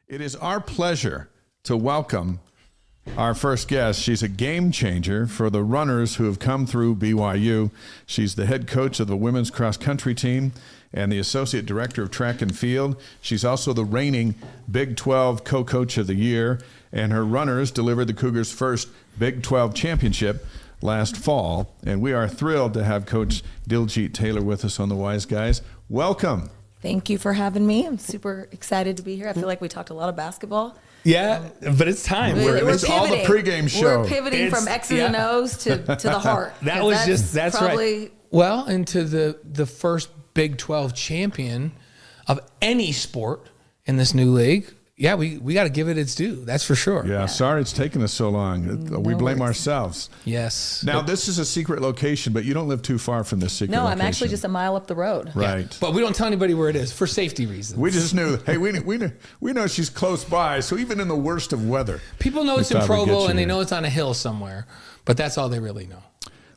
It is our pleasure to welcome our first guest. She's a game changer for the runners who have come through BYU. She's the head coach of the women's cross-country team and the associate director of track and field. She's also the reigning Big 12 co-coach of the year, and her runners delivered the Cougars' first Big 12 championship last fall. And we are thrilled to have Coach Diljeet Taylor with us on the Wise Guys. Welcome. Thank you for having me. I'm super excited to be here. I feel like we talked a lot of basketball. Yeah, but it's time. It's all the pregame show. We're pivoting from X's and O's to the heart. That's probably right. Well, into the first Big 12 champion of any sport in this new league. Yeah, we got to give it its due. That's for sure. Yeah, sorry it's taken us so long. We blame ourselves. Yes. Now, this is a secret location, but you don't live too far from this secret location. No, I'm actually just a mile up the road. Right. Yeah. But we don't tell anybody where it is for safety reasons. We just knew, hey, we know she's close by, so even in the worst of weather. People know it's in Provo and they know it's on a hill somewhere, but that's all they really know.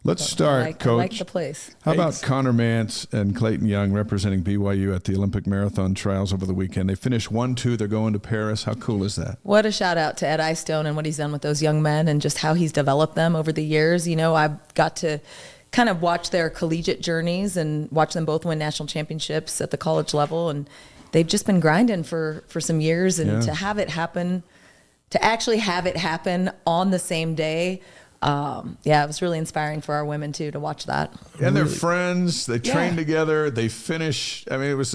Let's start, Coach. I like the place. How about Connor Mance and Clayton Young representing BYU at the Olympic Marathon Trials over the weekend? They finished 1-2. They're going to Paris. How cool is that? What a shout out to Ed Eyestone and what he's done with those young men and just how he's developed them over the years. You know, I've got to kind of watch their collegiate journeys and watch them both win national championships at the college level. And they've just been grinding for some years. And to have it happen, to actually have it happen on the same day, it was really inspiring for our women too to watch that. And they're friends. They train together. They finish. I mean, it was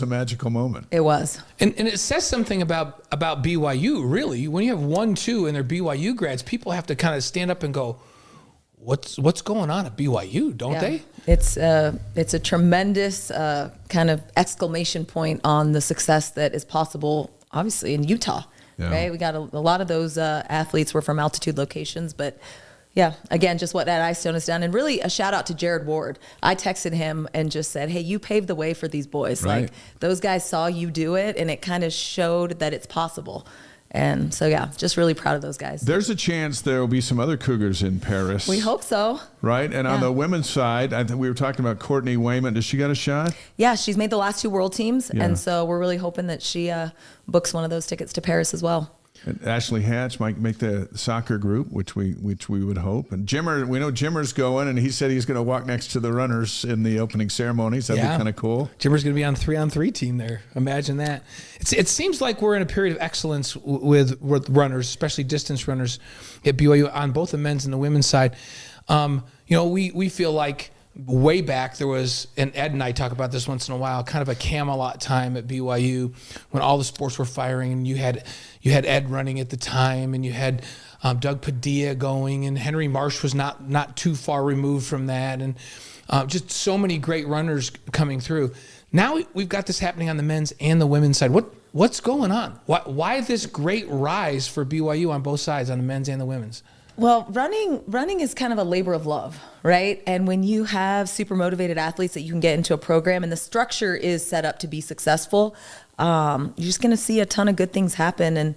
a magical moment. It was, and it says something about BYU. Really, when you have 1-2 and they're BYU grads, people have to kind of stand up and go, "What's going on at BYU?" Don't they? It's a tremendous kind of exclamation point on the success that is possible, obviously in Utah. Yeah. Right, we got a lot of those athletes were from altitude locations, but again, just what Ed Eyestone has done, and really a shout out to Jared Ward. I texted him and just said, "Hey, you paved the way for these boys. Right. Like those guys saw you do it, and it kind of showed that it's possible." And so, just really proud of those guys. There's a chance there will be some other Cougars in Paris. We hope so. Right? And on the women's side, I think we were talking about Courtney Wayman. Does she got a shot? Yeah, she's made the last 2 world teams. Yeah. And so we're really hoping that she books one of those tickets to Paris as well. And Ashley Hatch might make the soccer group, which we would hope. And Jimmer, we know Jimmer's going, and he said he's going to walk next to the runners in the opening ceremonies. That'd be kind of cool. Jimmer's going to be on 3-on-3 team there. Imagine that. It seems like we're in a period of excellence with runners, especially distance runners at BYU on both the men's and the women's side. We feel like way back there was, and Ed and I talk about this once in a while, kind of a Camelot time at BYU when all the sports were firing, and you had Ed running at the time, and you had Doug Padilla going, and Henry Marsh was not too far removed from that, and just so many great runners coming through. Now we've got this happening on the men's and the women's side. What's going on? Why this great rise for BYU on both sides, on the men's and the women's? Well, running is kind of a labor of love, right? And when you have super motivated athletes that you can get into a program and the structure is set up to be successful, you're just going to see a ton of good things happen, and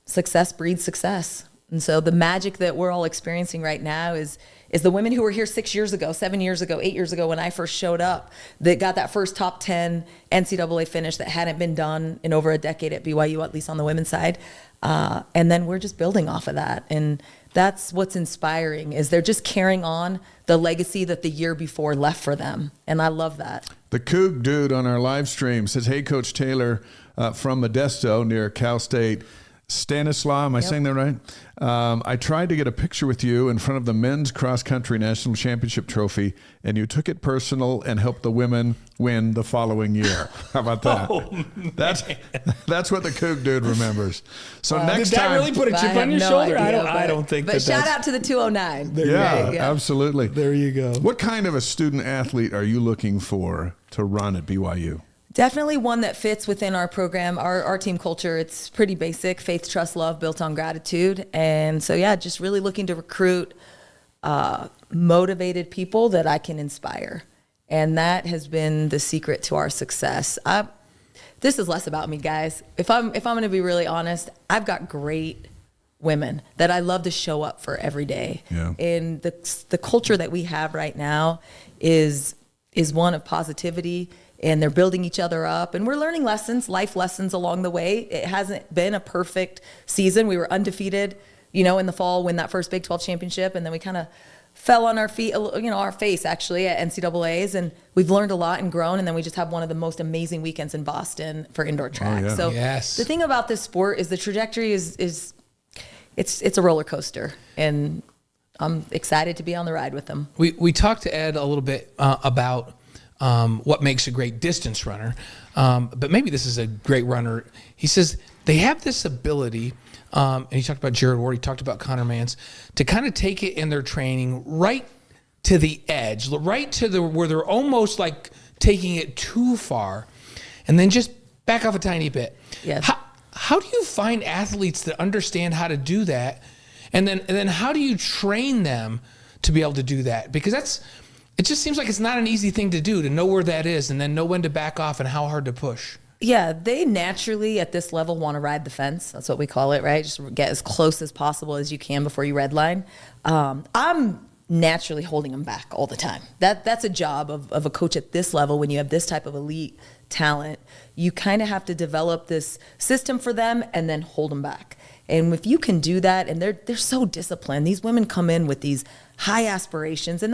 success breeds success. And so the magic that we're all experiencing right now is the women who were here 6 years ago, 7 years ago, 8 years ago when I first showed up, that got that first top 10 NCAA finish that hadn't been done in over a decade at BYU, at least on the women's side. And then we're just building off of that. And that's what's inspiring, is they're just carrying on the legacy that the year before left for them. And I love that. The Coug dude on our live stream says, "Hey, Coach Taylor from Modesto near Cal State. Stanislaw, am I saying that right? I tried to get a picture with you in front of the men's cross-country national championship trophy, and you took it personal and helped the women win the following year." How about that? That's what the Coug dude remembers. So next did that time, really put a chip on your shoulder? Idea, I don't think. But shout out to the 209. Absolutely. There you go. What kind of a student athlete are you looking for to run at BYU? Definitely one that fits within our program, our team culture. It's pretty basic: faith, trust, love, built on gratitude. And so, just really looking to recruit motivated people that I can inspire. And that has been the secret to our success. This is less about me, guys. If I'm going to be really honest, I've got great women that I love to show up for every day. Yeah. And the culture that we have right now is one of positivity. and they're building each other up, and we're learning life lessons along the way. It hasn't been a perfect season. We were undefeated, in the fall, win that first Big 12 championship, and then we kind of fell on our feet, our face actually at NCAAs, and we've learned a lot and grown. And then we just have one of the most amazing weekends in Boston for indoor track. So the thing about this sport is the trajectory is it's a roller coaster, and I'm excited to be on the ride with them. We talked to Ed a little bit about what makes a great distance runner, but maybe this is a great runner. He says they have this ability, and he talked about Jared Ward, he talked about Connor Mance, to kind of take it in their training right to the edge, right to where they're almost like taking it too far, and then just back off a tiny bit. Yes. How do you find athletes that understand how to do that? And then how do you train them to be able to do that? Because it just seems like it's not an easy thing to do, to know where that is and then know when to back off and how hard to push. Yeah, they naturally at this level want to ride the fence. That's what we call it, right? Just get as close as possible as you can before you redline. I'm naturally holding them back all the time. That's a job of a coach at this level. When you have this type of elite talent, you kind of have to develop this system for them and then hold them back. And if you can do that, and they're so disciplined, these women come in with these high aspirations, and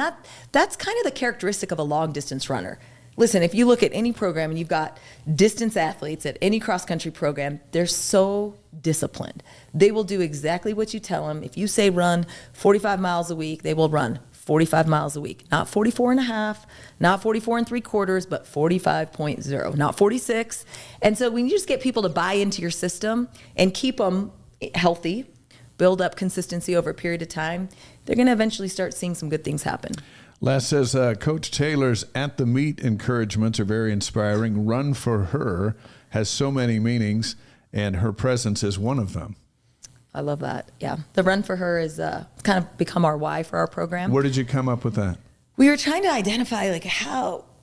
that's kind of the characteristic of a long distance runner. Listen, if you look at any program and you've got distance athletes at any cross country program, they're so disciplined. They will do exactly what you tell them. If you say run 45 miles a week, they will run 45 miles a week. Not 44 and a half, not 44 and 3/4, but 45.0, not 46. And so when you just get people to buy into your system and keep them healthy, build up consistency over a period of time, they're going to eventually start seeing some good things happen. Les says, Coach Taylor's at the meet encouragements are very inspiring. Run for her has so many meanings, and her presence is one of them. I love that. Yeah. The run for her is kind of become our why for our program. Where did you come up with that? We were trying to identify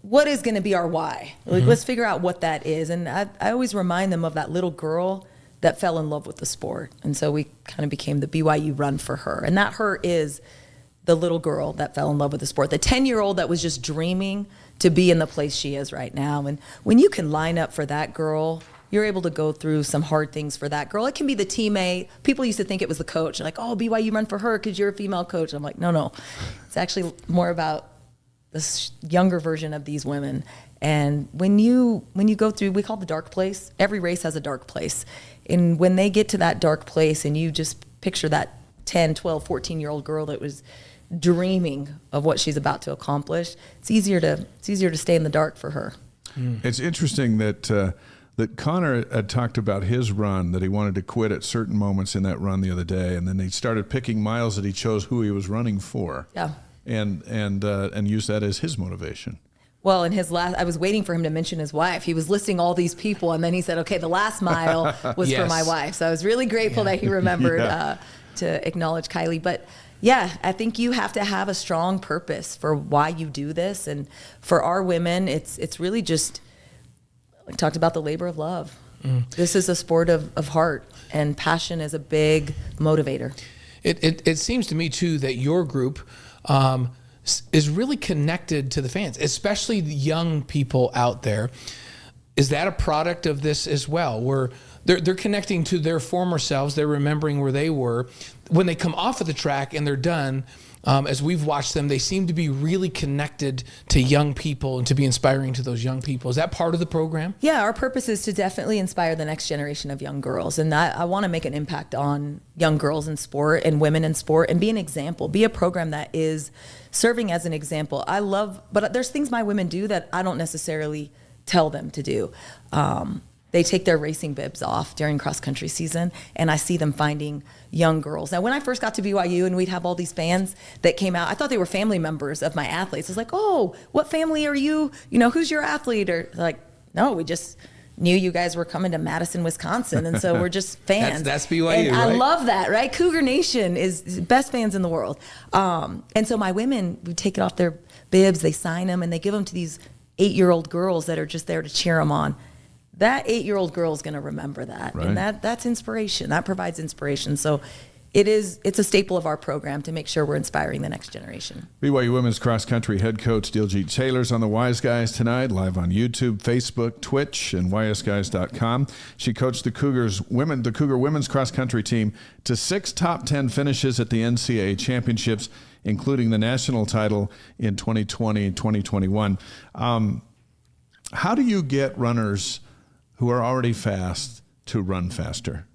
what is going to be our why. Let's figure out what that is. And I always remind them of that little girl that fell in love with the sport. And so we kind of became the BYU Run for Her. And that her is the little girl that fell in love with the sport, the 10-year-old that was just dreaming to be in the place she is right now. And when you can line up for that girl, you're able to go through some hard things for that girl. It can be the teammate. People used to think it was the coach. Like, oh, BYU Run for Her because you're a female coach. I'm like, no. It's actually more about this younger version of these women. And when you go through, we call it the dark place. Every race has a dark place. And when they get to that dark place and you just picture that 10, 12, 14-year-old girl that was dreaming of what she's about to accomplish, it's easier to stay in the dark for her. It's interesting that Connor had talked about his run, that he wanted to quit at certain moments in that run the other day, and then he started picking miles that he chose who he was running for. Yeah. And use that as his motivation. Well, in his last, I was waiting for him to mention his wife. He was listing all these people, and then he said, okay, the last mile was for my wife. So I was really grateful that he remembered to acknowledge Kylie. But yeah, I think you have to have a strong purpose for why you do this. And for our women, it's really just, we talked about the labor of love. This is a sport of heart, and passion is a big motivator. It seems to me, too, that your group is really connected to the fans, especially the young people out there. Is that a product of this as well, where they're connecting to their former selves, they're remembering where they were when they come off of the track and they're done? As we've watched them, they seem to be really connected to young people and to be inspiring to those young people. Is that part of the program? Yeah, our purpose is to definitely inspire the next generation of young girls. And I want to make an impact on young girls in sport and women in sport and be an example, be a program that is serving as an example. But there's things my women do that I don't necessarily tell them to do. They take their racing bibs off during cross-country season, and I see them finding young girls. Now, when I first got to BYU and we'd have all these fans that came out, I thought they were family members of my athletes. I was like, oh, what family are you? Who's your athlete? Or like, no, we just knew you guys were coming to Madison, Wisconsin, and so we're just fans. That's BYU, and right? I love that, right? Cougar Nation is best fans in the world. And so my women would take it off their bibs, they sign them, and they give them to these 8-year-old girls that are just there to cheer them on. That 8-year-old girl is going to remember that. Right. And that's inspiration. That provides inspiration. So it's a staple of our program to make sure we're inspiring the next generation. BYU women's cross country head coach Diljeet Taylor's on the Wise Guys tonight, live on YouTube, Facebook, Twitch, and ysguys.com. She coached the Cougar women's cross country team to 6 top 10 finishes at the NCAA championships, including the national title in 2020 and 2021. How do you get runners who are already fast to run faster?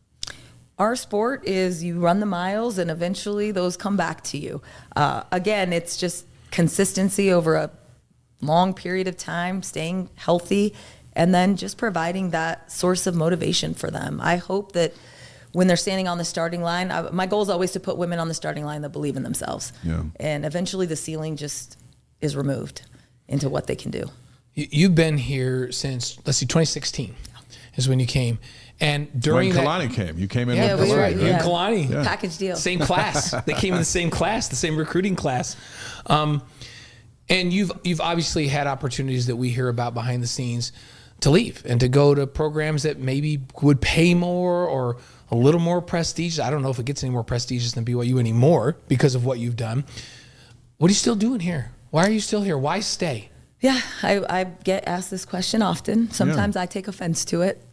Our sport is you run the miles and eventually those come back to you. Again, it's just consistency over a long period of time, staying healthy, and then just providing that source of motivation for them. I hope that when they're standing on the starting line, my goal is always to put women on the starting line that believe in themselves. Yeah. And eventually the ceiling just is removed into what they can do. You've been here since, 2016 is when you came. And during when Kalani came, you came in with Kalani. Right? You and Kalani. Yeah. Package deal. Same class. They came in the same class, the same recruiting class. And you've obviously had opportunities that we hear about behind the scenes to leave and to go to programs that maybe would pay more or a little more prestigious. I don't know if it gets any more prestigious than BYU anymore because of what you've done. What are you still doing here? Why are you still here? Why stay? Yeah, I get asked this question often. Sometimes I take offense to it,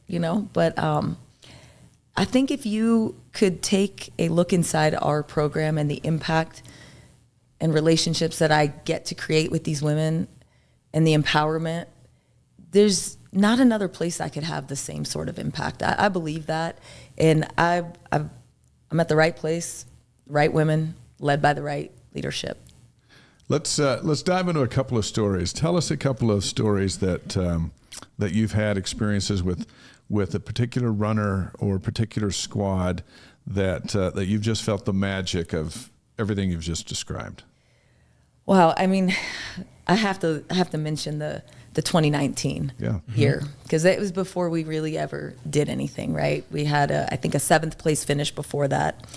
but I think if you could take a look inside our program and the impact and relationships that I get to create with these women and the empowerment, there's not another place I could have the same sort of impact. I believe that, and I'm at the right place, right women, led by the right leadership. Let's dive into a couple of stories. Tell us a couple of stories that you've had experiences with a particular runner or a particular squad that you've just felt the magic of everything you've just described. Well, I mean, I have to mention the 2019 year, because it was before we really ever did anything, right? We had I think a 7th place finish before that.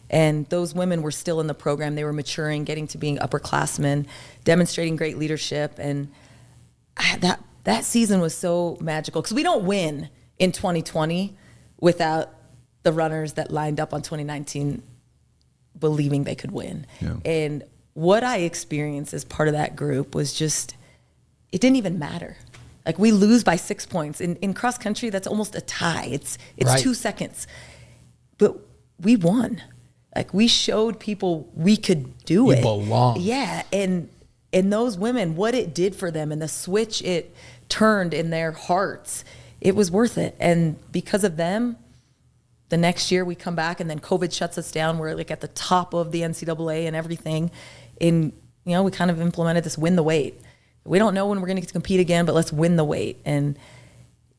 And those women were still in the program. They were maturing, getting to being upperclassmen, demonstrating great leadership. And that season was so magical because we don't win in 2020 without the runners that lined up on 2019 believing they could win. Yeah. And what I experienced as part of that group was just, it didn't even matter. Like, we lose by 6 points. In cross country, that's almost a tie. It's right. 2 seconds. But we won. Like, we showed people we could do it. You belong. Yeah, and those women, what it did for them and the switch it turned in their hearts, it was worth it. And because of them, the next year we come back and then COVID shuts us down. We're like at the top of the NCAA and everything. And, we kind of implemented this win the weight. We don't know when we're going to compete again, but let's win the weight. And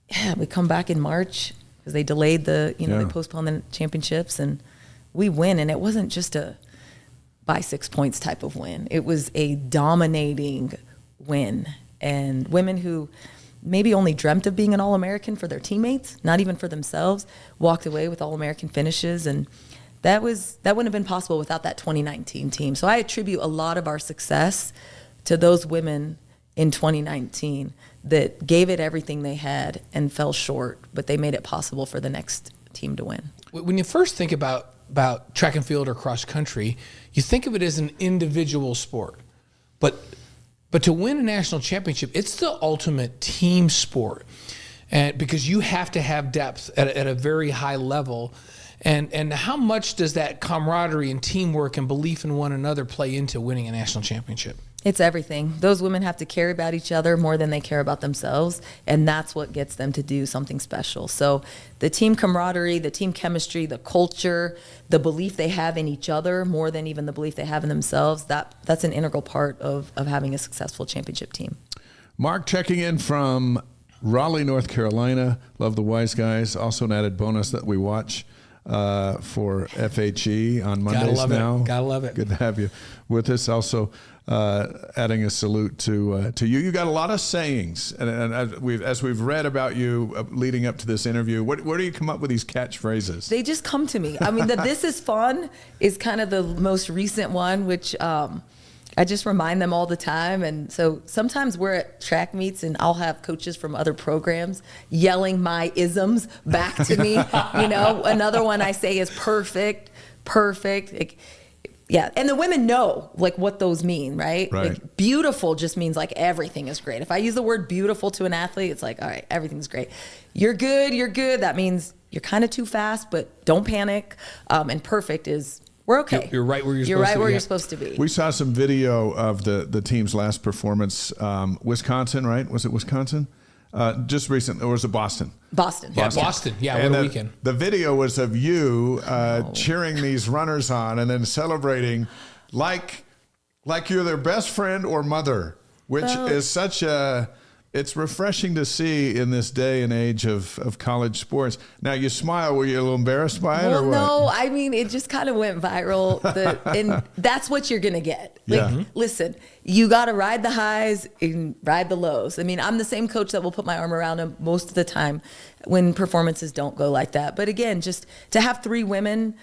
yeah, we come back in March because they delayed they postponed the championships, and we win. And it wasn't just a by 6 points type of win. It was a dominating win. And women who maybe only dreamt of being an All-American for their teammates, not even for themselves, walked away with All-American finishes. And that wouldn't have been possible without that 2019 team. So I attribute a lot of our success to those women in 2019 that gave it everything they had and fell short, but they made it possible for the next team to win. When you first think about track and field or cross country, you think of it as an individual sport. But to win a national championship, it's the ultimate team sport. And because you have to have depth at a very high level. And how much does that camaraderie and teamwork and belief in one another play into winning a national championship? It's everything. Those women have to care about each other more than they care about themselves, and that's what gets them to do something special. So the team camaraderie, the team chemistry, the culture, the belief they have in each other more than even the belief they have in themselves, that's an integral part of having a successful championship team. Mark checking in from Raleigh, North Carolina. Love the Wise Guys. Also an added bonus that we watch for FHE on Mondays now. Gotta love it. Good to have you with us. Also adding a salute to you. You got a lot of sayings, and as we've read about you leading up to this interview, where do you come up with these catchphrases? They just come to me. I mean, this is fun is kind of the most recent one, which I just remind them all the time. And so sometimes we're at track meets and I'll have coaches from other programs yelling my isms back to me. Another one I say is perfect perfect. Yeah. And the women know like what those mean, right? Right. Like, beautiful just means like everything is great. If I use the word beautiful to an athlete, it's like, all right, everything's great. You're good. You're good. That means you're kind of too fast, but don't panic. And perfect is we're okay. You're right where you're supposed to be. You're right where you're supposed to be. We saw some video of the team's last performance. Wisconsin, right? Was it Wisconsin? Just recently, or was it Boston? Boston. Yeah, Boston. Yeah, And what a weekend. The video was of you cheering these runners on and then celebrating like you're their best friend or mother, which is such a... It's refreshing to see in this day and age of college sports. Now, you smile. Were you a little embarrassed by it or what? No, I mean, it just kind of went viral. And that's what you're going to get. Like, listen, you got to ride the highs and ride the lows. I mean, I'm the same coach that will put my arm around him most of the time when performances don't go like that. But again, just to have 3 women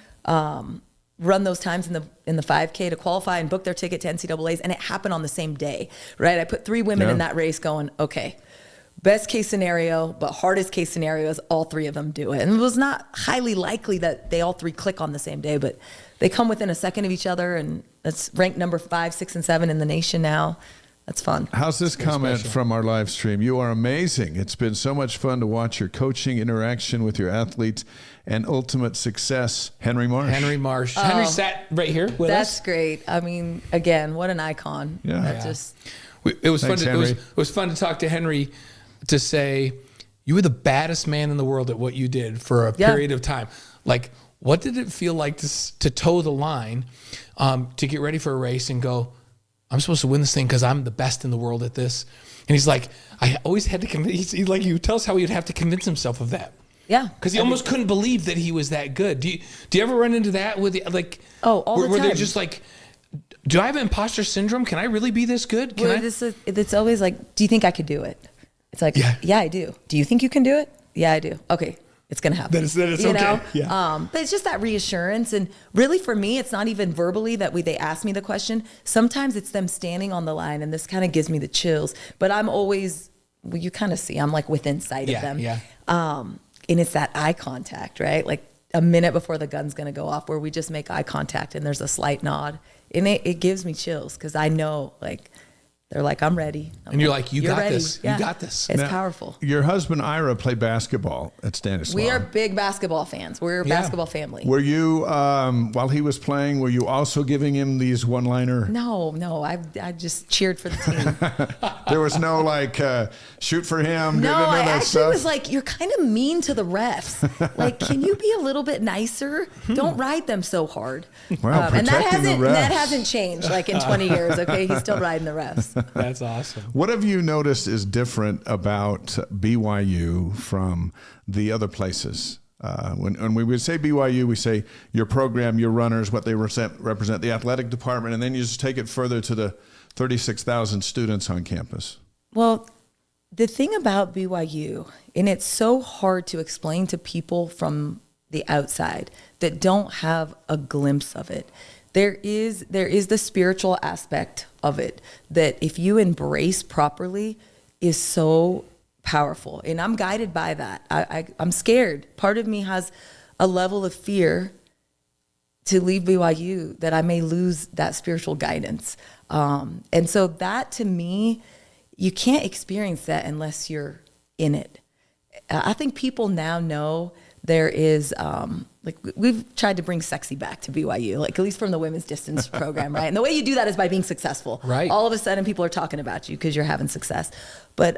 run those times in the 5K to qualify and book their ticket to NCAAs, and it happened on the same day, right? I put 3 women in that race going, okay, best case scenario, but hardest case scenario is all 3 of them do it. And it was not highly likely that they all 3 click on the same day, but they come within a second of each other, and that's ranked number 5, 6, and 7 in the nation now. That's fun. How's this comment from our live stream? You are amazing. It's been so much fun to watch your coaching interaction with your athletes and ultimate success. Henry Marsh. Henry Marsh. Henry sat right here with us. That's great. I mean, again, what an icon. Yeah. That just... It was Thanks, fun. Henry. It was fun to talk to Henry to say you were the baddest man in the world at what you did for a period of time. Like, what did it feel like to toe the line, to get ready for a race and go, I'm supposed to win this thing because I'm the best in the world at this. And he's like, I always had to convince. Like, you tell us how he'd have to convince himself of that. Yeah, because he almost couldn't believe that he was that good. Do you ever run into that with like? Oh, all the where time. they're just like, do I have imposter syndrome? Can I really be this good? Can It's always like, do you think I could do it? It's like, yeah, I do. Do you think you can do it? Yeah, I do. Okay, it's gonna happen. Then it's you okay. know? Yeah. But it's just that reassurance, and really for me, it's not even verbally that they ask me the question. Sometimes it's them standing on the line, and this kind of gives me the chills. But I'm always, well, you kind of see, I'm like within sight of them. Yeah. And it's that eye contact, right? Like a minute before the gun's gonna go off, where we just make eye contact, and there's a slight nod, and it gives me chills because I know, like, they're like, I'm ready. And you're like, you're got ready. this. Yeah. You got this. It's Now, powerful. Your husband, Ira, played basketball at Stanislaus. We are big basketball fans. We're a basketball family. Were you, while he was playing, were you also giving him these one-liner? No. I just cheered for the team. There was no like, shoot for him. No, I actually stuff? was like, you're kind of mean to the refs. Like, can you be a little bit nicer? Don't ride them so hard. Wow, and protecting the refs. that hasn't changed like in 20 years. Okay, he's still riding the refs. That's awesome. What have you noticed is different about BYU from the other places? When we would say BYU, we say your program, your runners, what they represent, the athletic department, and then you just take it further to the 36,000 students on campus. Well, the thing about BYU, and it's so hard to explain to people from the outside that don't have a glimpse of it. There is the spiritual aspect of it that if you embrace properly is so powerful. And I'm guided by that. I'm scared. Part of me has a level of fear to leave BYU that I may lose that spiritual guidance. And so that, to me, you can't experience that unless you're in it. I think people now know there is, like, we've tried to bring sexy back to BYU, like at least from the women's distance program, right? And the way you do that is by being successful. Right. All of a sudden people are talking about you because you're having success. But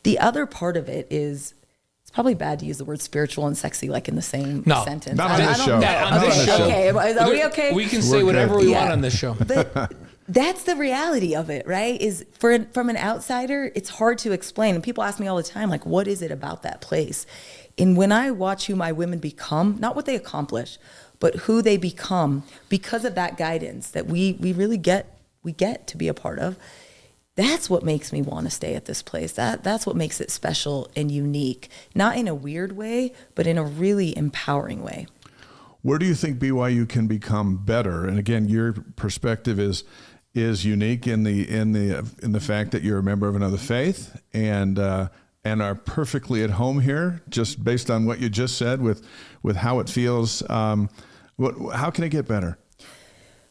the other part of it is, it's probably bad to use the word spiritual and sexy like in the same sentence. Not on this show. Not on this show. Okay, are we okay? We can say whatever we want on this show. But that's the reality of it, right? Is from an outsider, it's hard to explain. And people ask me all the time, like, what is it about that place? And when I watch who my women become, not what they accomplish, but who they become because of that guidance that we really get to be a part of, that's what makes me want to stay at this place. That's what makes it special and unique, not in a weird way, but in a really empowering way. Where do you think BYU can become better? And again, your perspective is unique in the fact that you're a member of another faith and are perfectly at home here, just based on what you just said with how it feels. How can it get better?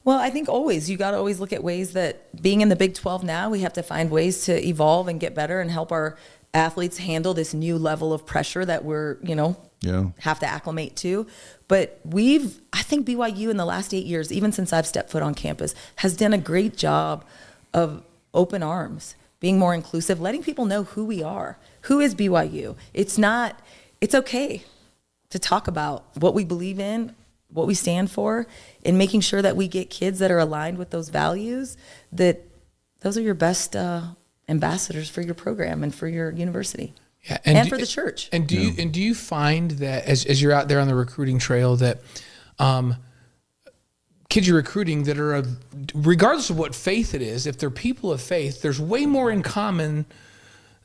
Well, I think you got to always look at ways that being in the Big 12 now, we have to find ways to evolve and get better and help our athletes handle this new level of pressure that we're, have to acclimate to. But I think BYU in the last 8 years, even since I've stepped foot on campus, has done a great job of open arms, being more inclusive, letting people know who we are. Who is BYU? It's okay to talk about what we believe in, what we stand for, and making sure that we get kids that are aligned with those values, that those are your best ambassadors for your program and for your university. Yeah, and for the church. And do you find that as you're out there on the recruiting trail that kids you're recruiting that are regardless of what faith it is, if they're people of faith, there's way more in common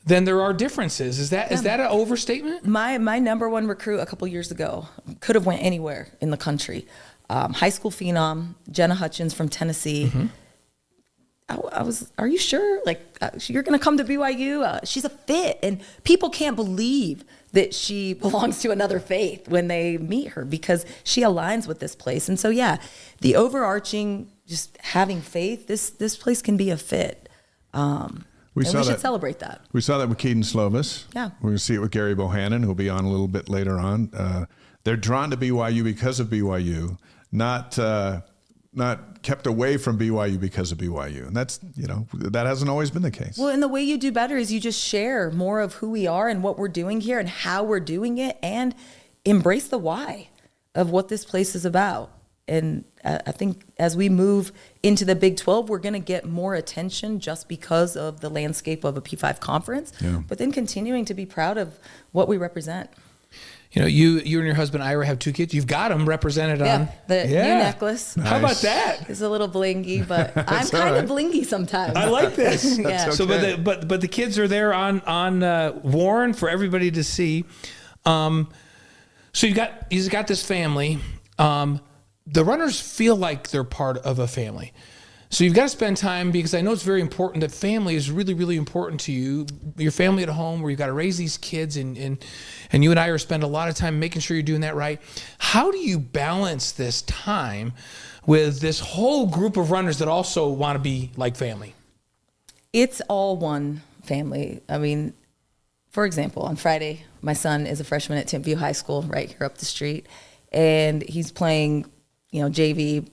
than there are differences. Is that an overstatement? My number one recruit a couple years ago could have went anywhere in the country. High school phenom, Jenna Hutchins from Tennessee. Mm-hmm. I was, are you sure? You're going to come to BYU? She's a fit. And people can't believe that she belongs to another faith when they meet her because she aligns with this place. And so, the overarching, just having faith, this place can be a fit. We should celebrate that. We saw that with Keaton Slovis. Yeah. We're going to see it with Gary Bohannon, who'll be on a little bit later on. They're drawn to BYU because of BYU, not kept away from BYU because of BYU. And that's, that hasn't always been the case. Well, and the way you do better is you just share more of who we are and what we're doing here and how we're doing it and embrace the why of what this place is about. And I think as we move into the Big 12, we're going to get more attention just because of the landscape of a P5 conference, but then continuing to be proud of what we represent. You and your husband Ira have 2 kids. You've got them represented on the new necklace. Nice. How about that? It's a little blingy, but I'm kind of blingy sometimes. I like this. Yeah. Okay. So, but the kids are there on Warren for everybody to see. So you've got this family. The runners feel like they're part of a family. So you've got to spend time, because I know it's very important that family is really, really important to you. Your family at home, where you've got to raise these kids, and you and I spend a lot of time making sure you're doing that right. How do you balance this time with this whole group of runners that also want to be like family? It's all one family. I mean, for example, on Friday, my son is a freshman at Timpview High School right here up the street, and he's playing, JV,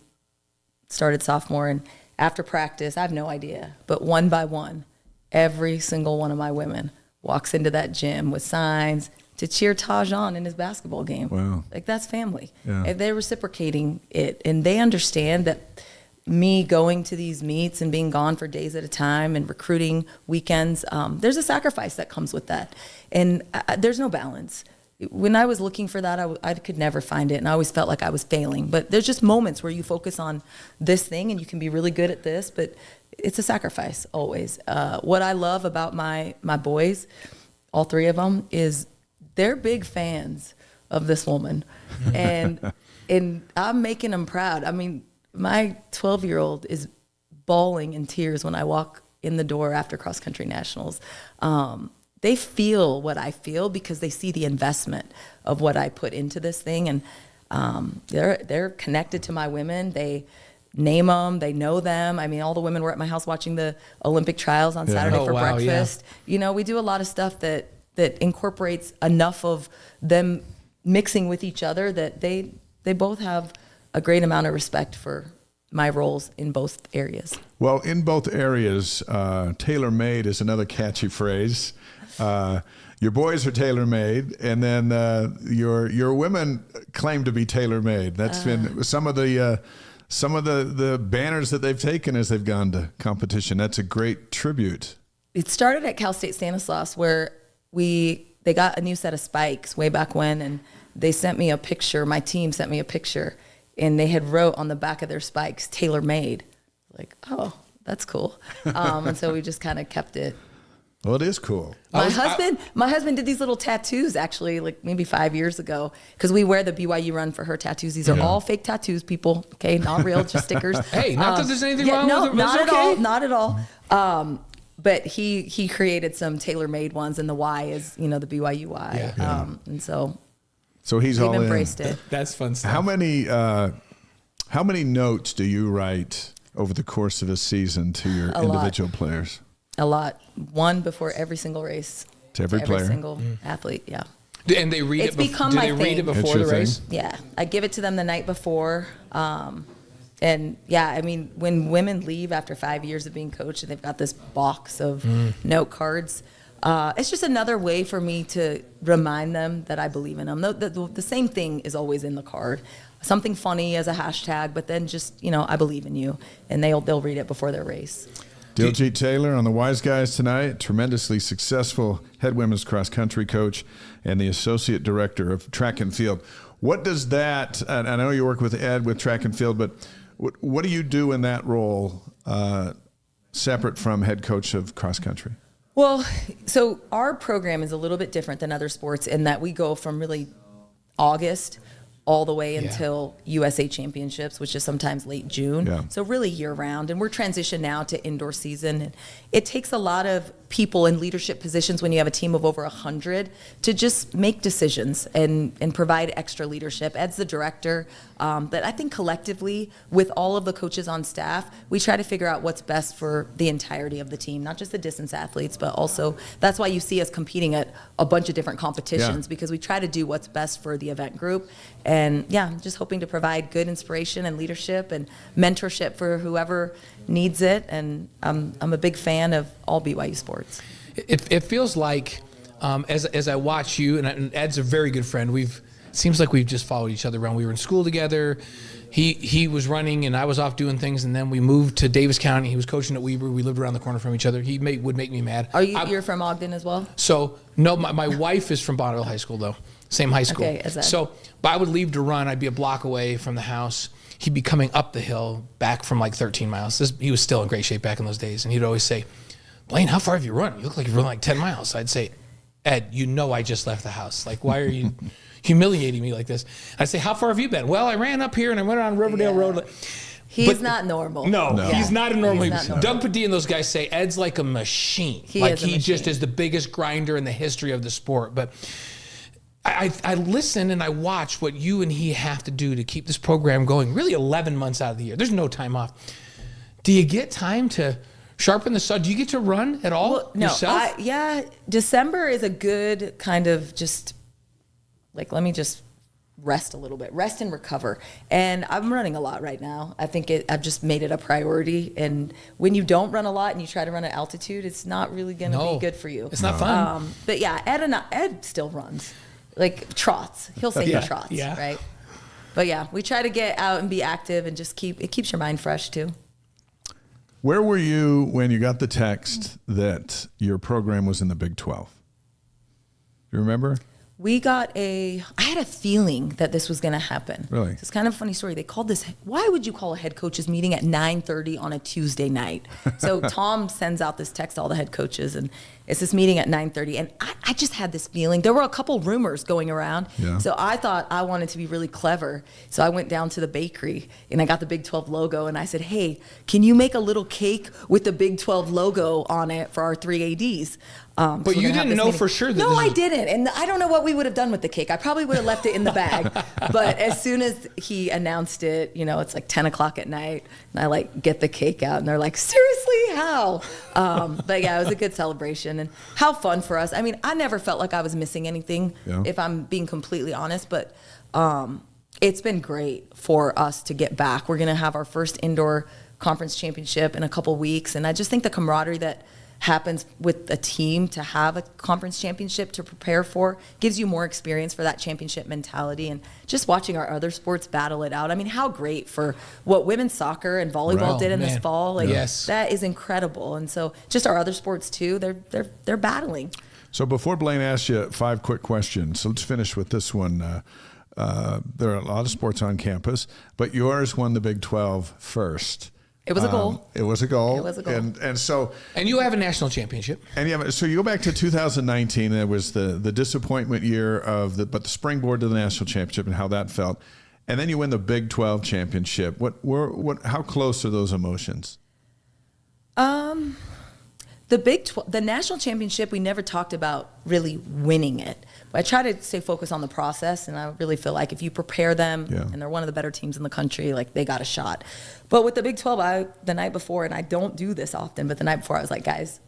started sophomore, and after practice, I have no idea, but one by one, every single one of my women walks into that gym with signs to cheer Taj on in his basketball game. Wow. That's family. Yeah. And they're reciprocating it, and they understand that me going to these meets and being gone for days at a time and recruiting weekends, there's a sacrifice that comes with that. And there's no balance. When I was looking for that, I could never find it, and I always felt like I was failing. But there's just moments where you focus on this thing, and you can be really good at this, but it's a sacrifice always. What I love about my boys, all 3 of them, is they're big fans of this woman, and I'm making them proud. I mean, my 12-year-old is bawling in tears when I walk in the door after cross country nationals. They feel what I feel because they see the investment of what I put into this thing, and they're connected to my women. They name them, they know them. I mean, all the women were at my house watching the Olympic trials on Saturday for breakfast. Yeah. We do a lot of stuff that incorporates enough of them mixing with each other that they both have a great amount of respect for my roles in both areas. Well, in both areas, tailor-made is another catchy phrase. Your boys are tailor-made, and then your women claim to be tailor-made. That's been some of the banners that they've taken as they've gone to competition. That's a great tribute. It started at Cal State Stanislaus, where they got a new set of spikes way back when, and they sent me a picture. My team sent me a picture, and they had wrote on the back of their spikes, tailor-made. Like, oh, that's cool. And so we just kind of kept it. Well, it is cool. My husband did these little tattoos actually, like maybe 5 years ago, because we wear the BYU run for her tattoos. These are all fake tattoos, people. Okay, not real, just stickers. Hey, not that there's anything wrong with it. Not at all. Not at all. But he created some tailor-made ones, and the Y is the BYU Y. Yeah. And so So he's all We've in. embraced it. That's fun stuff. How many notes do you write over the course of a season to your individual players? A lot. One before every single race. To every player? Every single athlete, yeah. And they read It's it. become do my they read it thing. before the race? Yeah, I give it to them the night before. And yeah, I mean, when women leave after 5 years of being coached and they've got this box of note cards, it's just another way for me to remind them that I believe in them. The same thing is always in the card. Something funny as a hashtag, but then just, I believe in you. And they'll read it before their race. Diljeet Taylor on the Wise Guys tonight, tremendously successful head women's cross country coach and the associate director of track and field. What does that, and I know you work with Ed with track and field, but what do you do in that role separate from head coach of cross country? Well, so our program is a little bit different than other sports in that we go from really August all the way until USA Championships, which is sometimes late June. Yeah. So really year round. And we're transitioned now to indoor season. And it takes a lot of people in leadership positions when you have a team of over 100 to just make decisions and provide extra leadership. Ed's the director. But I think collectively, with all of the coaches on staff, we try to figure out what's best for the entirety of the team, not just the distance athletes, but also that's why you see us competing at a bunch of different competitions because we try to do what's best for the event group. And yeah, just hoping to provide good inspiration and leadership and mentorship for whoever needs it. And I'm a big fan of all BYU sports. It feels like as I watch you, and Ed's a very good friend. Seems like we've just followed each other around. We were in school together. He was running and I was off doing things, and then we moved to Davis County. He was coaching at Weber. We lived around the corner from each other. He would make me mad. You're from Ogden as well? So no, my wife is from Bonneville High School though. Same high school. Okay, as Ed. So, but I would leave to run. I'd be a block away from the house. He'd be coming up the hill back from like 13 miles. He was still in great shape back in those days. And he'd always say, Blaine, how far have you run? You look like you've run like 10 miles. I'd say, Ed, I just left the house. Like, why are you humiliating me like this? I'd say, how far have you been? Well, I ran up here and I went on Riverdale Road. He's not normal. No, he's not a normal. Doug Padilla and those guys say Ed's like a machine. He just is the biggest grinder in the history of the sport. But I listen and I watch what you and he have to do to keep this program going really 11 months out of the year. There's no time off. Do you get time to sharpen the saw? Do you get to run at all yourself? Yeah. December is a good kind of just like, let me just rest a little bit, rest and recover. And I'm running a lot right now. I think I've just made it a priority. And when you don't run a lot and you try to run at altitude, it's not really going to be good for you. It's not fun. But yeah, Ed still runs. Like trots. He'll say he trots, right? But yeah, we try to get out and be active and just it keeps your mind fresh too. Where were you when you got the text that your program was in the Big 12? You remember? I had a feeling that this was going to happen. Really? It's kind of a funny story. They called this, why would you call a head coaches meeting at 9:30 on a Tuesday night? So Tom sends out this text to all the head coaches, and it's this meeting at 9:30. And I just had this feeling. There were a couple rumors going around. Yeah. So I thought I wanted to be really clever. So I went down to the bakery, and I got the Big 12 logo, and I said, hey, can you make a little cake with the Big 12 logo on it for our 3 ADs? But you didn't know for sure that No, I didn't. And I don't know what we would have done with the cake. I probably would have left it in the bag. But as soon as he announced it, it's like 10 o'clock at night, and I get the cake out, and they're like, seriously, how? But yeah, it was a good celebration and how fun for us. I mean, I never felt like I was missing anything, if I'm being completely honest, but it's been great for us to get back. We're going to have our first indoor conference championship in a couple weeks. And I just think the camaraderie that happens with a team to have a conference championship to prepare for gives you more experience for that championship mentality, and just watching our other sports battle it out. I mean, how great for what women's soccer and volleyball did in this fall. That is incredible. And so just our other sports too, they're battling. So before Blaine asks you 5 quick questions, so let's finish with this one. There are a lot of sports on campus, but yours won the Big 12 first. It was a goal. It was a goal. It was a goal. And you have a national championship. And so you go back to 2019. It was the disappointment year but the springboard to the national championship and how that felt. And then you win the Big 12 championship. How close are those emotions? The the national championship, we never talked about really winning it. But I try to stay focused on the process, and I really feel like if you prepare them, and they're one of the better teams in the country, like they got a shot. But with the Big 12, the night before, and I don't do this often, but the night before I was like, guys,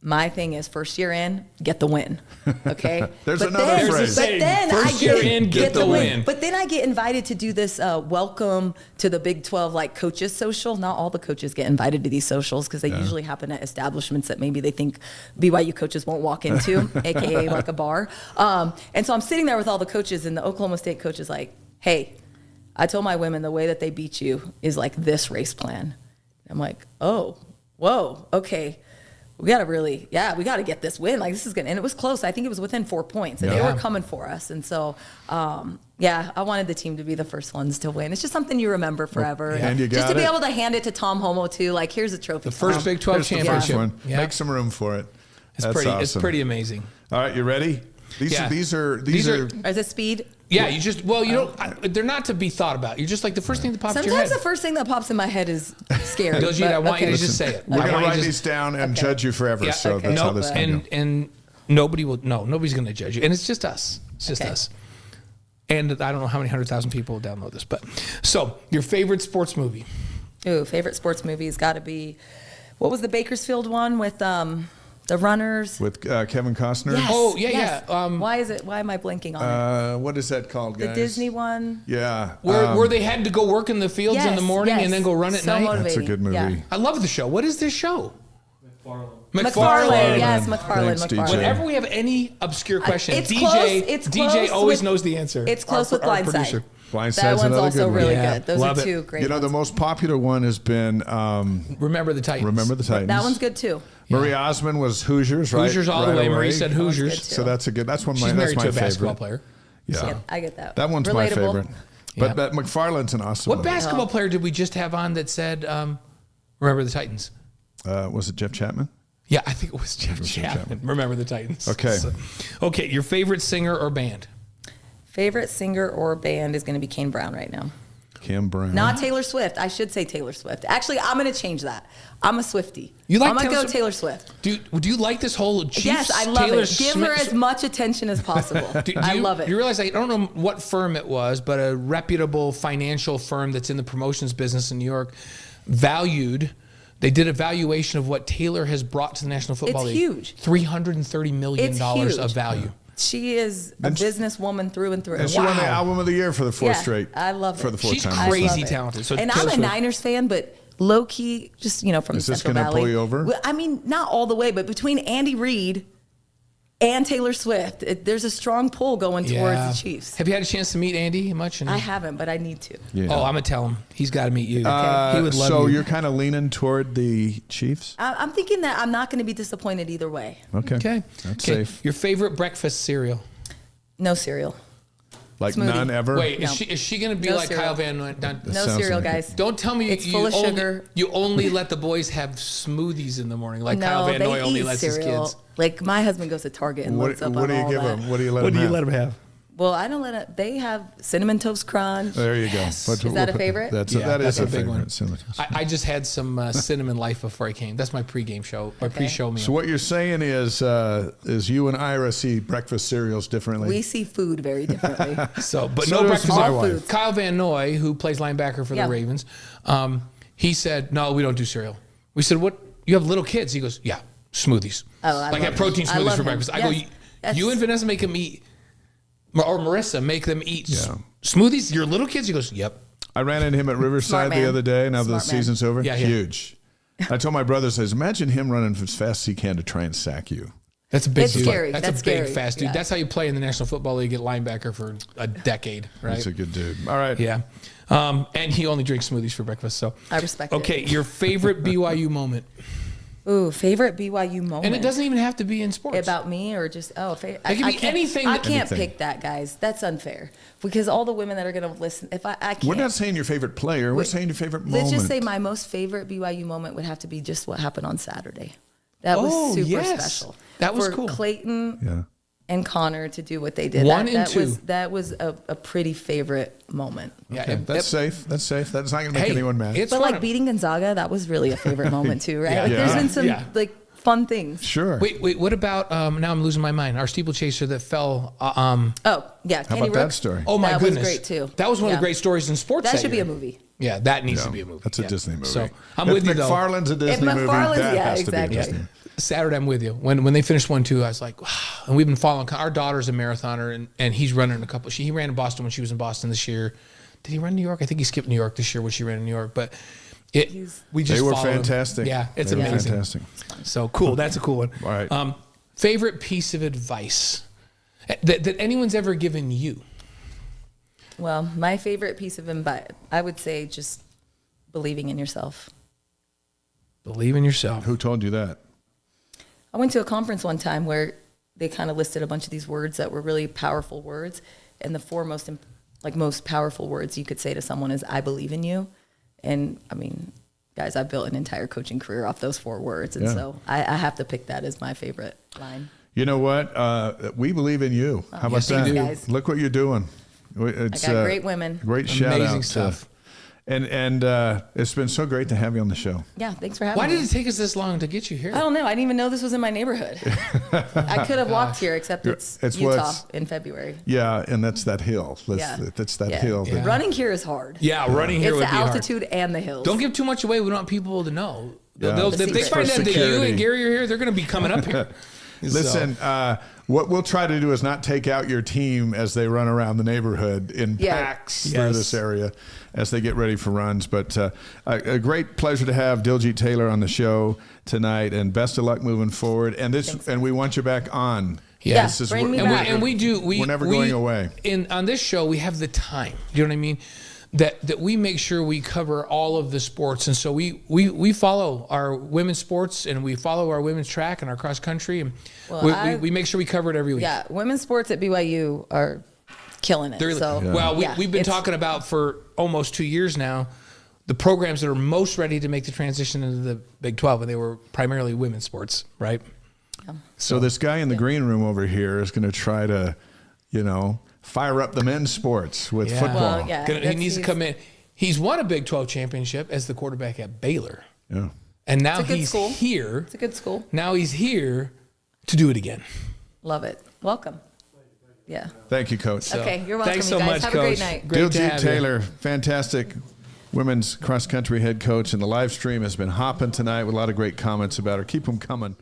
my thing is first year in, get the win. Okay? There's another phrase. But then first year in, get the win. But then I get invited to do this welcome to the Big 12 like coaches social. Not all the coaches get invited to these socials because they usually happen at establishments that maybe they think BYU coaches won't walk into, aka like a bar. And so I'm sitting there with all the coaches, and the Oklahoma State coach is like, hey, I told my women the way that they beat you is like this race plan. I'm like, oh, whoa, okay. We got to get this win. Like, this is good. And it was close. I think it was within 4 points. And they were coming for us. And so, I wanted the team to be the first ones to win. It's just something you remember forever. And you got just to be able to hand it to Tom Homo, too. Like, here's a trophy. The first Big 12 Here's championship. the first one. Yeah. Make some room for it. It's pretty amazing. All right, you ready? These are. Is it speed? Yeah, you don't. They're not to be thought about. You're just like the first thing that pops in your Sometimes head. the first thing that pops in my head is scary. Diljeet, I want you to just say it. We're going to write these down and judge you forever. Yeah, so that's how this can go. And nobody's going to judge you. And it's just us. It's just us. And I don't know how many 100,000 people will download this. But so, your favorite sports movie? Ooh, favorite sports movie has got to be, what was the Bakersfield one with the runners? With Kevin Costner? Yes, Oh, yes. yeah. Why am I blanking on it? What is that called, guys? The Disney one? Yeah. Where they had to go work in the fields in the morning and then go run at night? Motivating. That's a good movie. Yeah. I love the show. What is this show? McFarlane. Yes, Thanks, McFarlane. DJ. Whenever we have any obscure question, It's DJ close always with- knows the answer. It's close Our with Blindside. producer. Blindside's That one's another also good one. really Yeah, good. Those love are it. two great You know, the ones. most popular one has been Remember the Titans. Remember the Titans. That one's good too. Marie Osmond was Hoosiers, right? Hoosiers all the way. Marie said That one's Hoosiers. good, too. So that's that's one of She's my, married that's to my a basketball favorite. player. Yeah. Yeah, I get that. That one's my Relatable. favorite. Yeah. But McFarlane's an awesome What movie. basketball player did we just have on that said, Remember the Titans? Was it Jeff Chapman? Yeah, I think it was Jeff Chapman. Remember the Titans. Okay. Okay, your favorite singer or band? Favorite singer or band is going to be Kane Brown right now. Kim Brown. Not Taylor Swift. I should say Taylor Swift. Actually, I'm going to change that. I'm a Swiftie. You like I'm going to Taylor go Taylor Swift. Do you like this whole Chiefs? Yes, I love Taylor it. Give her as much attention as possible. I love it. You realize, I don't know what firm it was, but a reputable financial firm that's in the promotions business in New York they did a valuation of what Taylor has brought to the National Football League. Huge. $330 million It's huge. of value. She is a businesswoman through and through. And she won the album of the year for the fourth straight. I love it. For the fourth She's time. crazy love it. talented. So and Taylor I'm a Swift. Niners fan, but low key, just from Is the this Central gonna Valley. pull you over? Well, I mean, not all the way, but between Andy Reid and Taylor Swift, there's a strong pull going towards the Chiefs. Have you had a chance to meet Andy much? I haven't, but I need to. Yeah. Oh, I'm gonna tell him he's got to meet you. He would love so you. you're kind of leaning toward the Chiefs? I'm thinking that I'm not going to be disappointed either way. Okay. Okay, That's okay. safe. Your favorite breakfast cereal? No cereal. Like Smoothie. none ever? Wait, No. is she going to be No like cereal. Kyle Van Noy? No sounds cereal, like it. guys. Don't tell me It's you full of only, sugar. You only let the boys have smoothies in the morning, like Kyle No, Van they Noy only eat lets cereal. his kids. Like my husband goes to Target and What loads up do on you all give that. them? What do you let them have? them have? Well, I don't let it. They have cinnamon toast crunch. There you go. Is that a favorite? That that's is a a big favorite. one. Cinnamon Toast. I just had some cinnamon life before I came. That's my pregame show, my pre-show meal. So what you're saying is you and Ira see breakfast cereals differently. We see food very differently. But So no does breakfast. my All wife. foods. Kyle Van Noy, who plays linebacker for Yeah. the Ravens, he said, "No, we don't do cereal." We said, "What? You have little kids?" He goes, "Yeah, smoothies. Oh, I like love have protein him. I smoothies love for him. breakfast." I Yes. go, That's- "You and Vanessa make them eat, or Marissa make them eat Yeah. smoothies. Your little kids?" He goes, "Yep." I ran into him at Riverside Smart the man. other day. Now that the Smart man. season's over, Yeah, yeah. huge. I told my brother, says, imagine him running as fast as he can to try and sack you. That's a big It's dude. scary. That's That's a big, scary. fast dude. Yeah. That's how you play in the National Football League at linebacker for a decade, right? He's a good dude. All right. Yeah. And he only drinks smoothies for breakfast. So I respect it. Okay, your favorite BYU moment. Ooh, favorite BYU moment. And it doesn't even have to be in sports. about me or just It can be anything I that- can't Anything. pick that, guys. That's unfair because all the women that are going to listen. If I can't. We're not saying your favorite player. We're saying your favorite moment. Let's just say my most favorite BYU moment would have to be just what happened on Saturday. That was Oh, super yes. special. That was For cool. Clayton Yeah. and Connor to do what they did. One and that two. That was a pretty favorite moment. Yeah, Okay, that's safe. That's safe. That's not going to make Hey, anyone mad. it's But fun. like beating Gonzaga, that was really a favorite moment too, right? Yeah. Like there's Yeah. been some Yeah. like fun things. Sure. Wait, what about, now I'm losing my mind, our steeplechaser that fell, Oh yeah, How Kenny about that Rook. story? oh my That was goodness. great, too. That was one of Yeah. the great stories in sports. That should be year. a movie. Yeah, that needs to No, be a movie. That's a Yeah. Disney movie. So I'm if with you though. McFarlane's a Disney movie, McFarlane's- that yeah, has to be a exactly. Disney. Saturday, I'm with you. When they finished 1-2, I was like, wow. And we've been following. Our daughter's a marathoner, and he's running a couple. He ran in Boston when she was in Boston this year. Did he run New York? I think he skipped New York this year when she ran in New York. But we just They were followed him. fantastic. Yeah, it's They were amazing. fantastic. So cool. That's a cool one. All right. Favorite piece of advice that anyone's ever given you? Well, my favorite piece of advice, I would say, just believing in yourself. Believe in yourself. Who told you that? I went to a conference one time where they kind of listed a bunch of these words that were really powerful words, and the four most powerful words you could say to someone is "I believe in you." And I mean, guys, I've built an entire coaching career off those four words, and Yeah. so I have to pick that as my favorite line. You know what? We believe in you. How about yes, we that? do. Guys. Look what you're doing. It's, I got great women. Great shout Amazing out. stuff. And it's been so great to have you on the show. Yeah, thanks for having Why me. did it take us this long to get you here? I don't know. I didn't even know this was in my neighborhood. I could have walked here, except it's Utah what's- in February. Yeah, and that's that hill. Yeah. That's that Yeah. hill. that- Running here is hard. Yeah, running here It's would the be hard. altitude and the hills. Don't give too much away. We don't want people to know. Yeah. If they It's find for out that you security. and Gary are here, they're going to be coming up here. Listen, what we'll try to do is not take out your team as they run around the neighborhood in Yeah. packs Yes. through this area as they get ready for runs. But a great pleasure to have Diljeet Taylor on the show tonight, and best of luck moving forward. And Thanks. we want you back on. Yeah. This is Bring me and back. we're never going away. On this show, we have the time. You know what I mean? That we make sure we cover all of the sports, and so we follow our women's sports, and we follow our women's track and our cross country, and Well, we make sure we cover it every week. Yeah, women's sports at BYU are killing it. They're- So, Well, yeah, we've been it's- talking about for almost 2 years now the programs that are most ready to make the transition into the Big 12, and they were primarily women's sports, right? So this guy in the green room over here is going to try to, fire up the men's sports with Yeah. football. Well, yeah. He that's- needs to he's- come in. He's won a Big 12 championship as the quarterback at Baylor, Yeah. and now It's a good he's school. here. It's a good school. Now he's here to do it again. Love it. Welcome. Yeah. Thank you, Coach. So, Okay, you're welcome, Thanks you so guys. much, Have a great Coach. night. Great to Diljeet have you. Taylor, fantastic women's cross country head coach, and the live stream has been hopping tonight with a lot of great comments about her. Keep them coming.